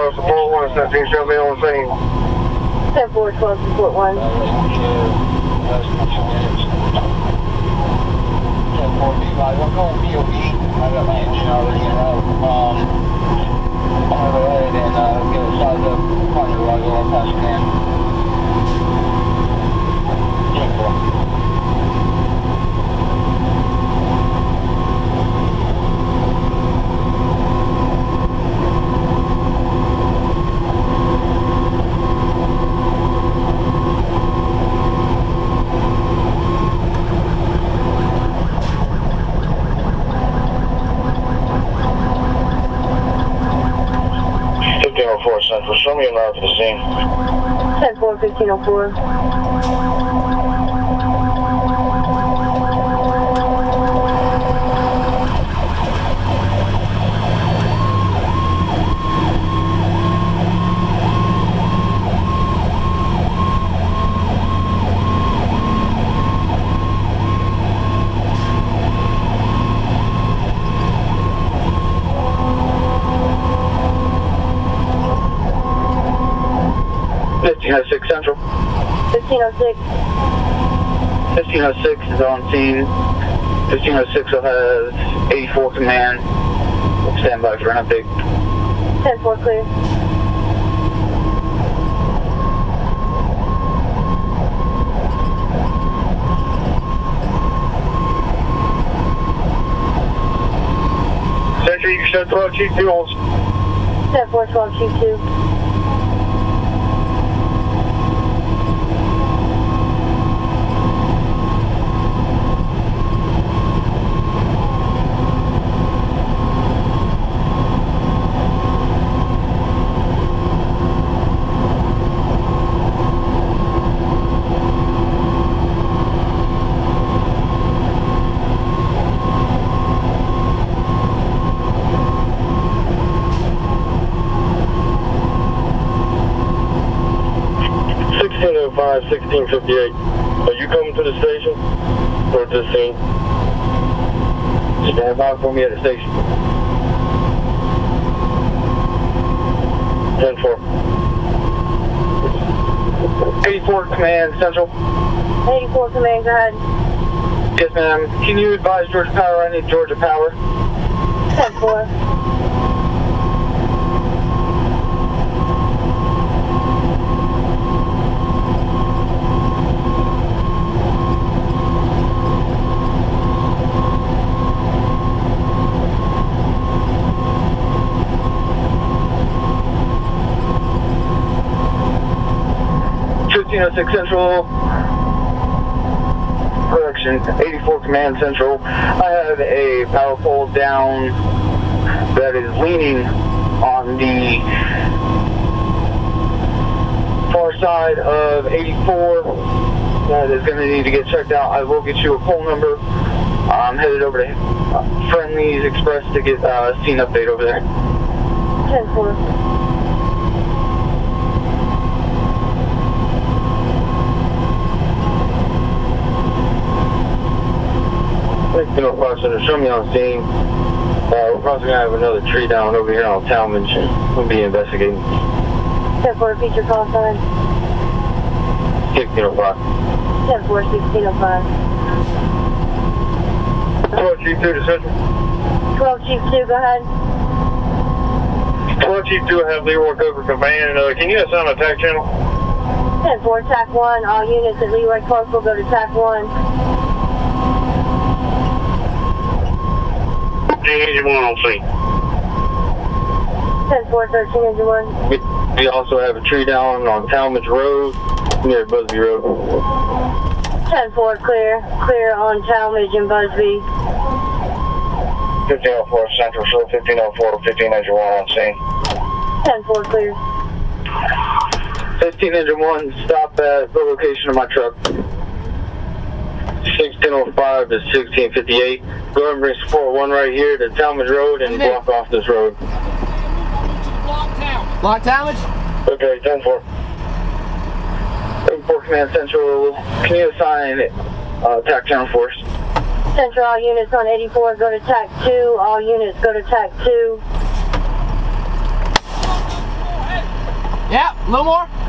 12 support 1, 17, show me on scene. 10-4, 12 support 1. 10-4, I'm going POV. I got my engine already in route. I'm going to go ahead and get a size up on your while I go up past command. 10-4. Central, show me a route to the scene. 10-4, 1504. Six Central. 1506. 1506 is on scene. 1506 will have 84 command. Stand by for an update. 10-4 clear. Central, you can show 12 Chief 2 holes. 10-4, 12 Chief 2. Five 1658. Are you coming to the station or to the scene? Stand by for me at the station. 10-4. 84 command central. 84 command, go ahead. Yes, ma'am. Can you advise Georgia Power? I need Georgia Power. 10-4. Central, correction, 84 Command Central. I have a power pole down that is leaning on the far side of 84. That is going to need to get checked out. I will get you a pole number. I'm headed over to Friendly's Express to get a scene update over there. 10-4. Show me on scene. We're probably going to have another tree down over here on Talmadge. We'll be investigating. 10-4, feature call sign. 1605. 10-4, 1605. 12 Chief 2 to Central. 12 Chief 2, go ahead. 12 Chief 2, I have Leroy Cover Command. Can you assign a TAC channel? 10-4, TAC 1. All units at Leroy Clark will go to TAC 1. Engine 1 on scene. 10-4, 13 engine 1. We also have a tree down on Talmadge Road near Busby Road. 10-4, clear. Clear on Talmadge and Busby. 1504 Central, show 1504, 15 engine 1 on scene. 10-4, clear. 15 engine 1, stop at the location of my truck. 1605 to 1658. Go ahead and bring support 1 right here to Talmadge Road and block off this road. Block Talmadge? Okay, 10-4. 10-4 Command Central, can you assign TAC channel for us? Central, all units on 84 go to TAC 2. All units go to TAC 2. Yeah, a little more.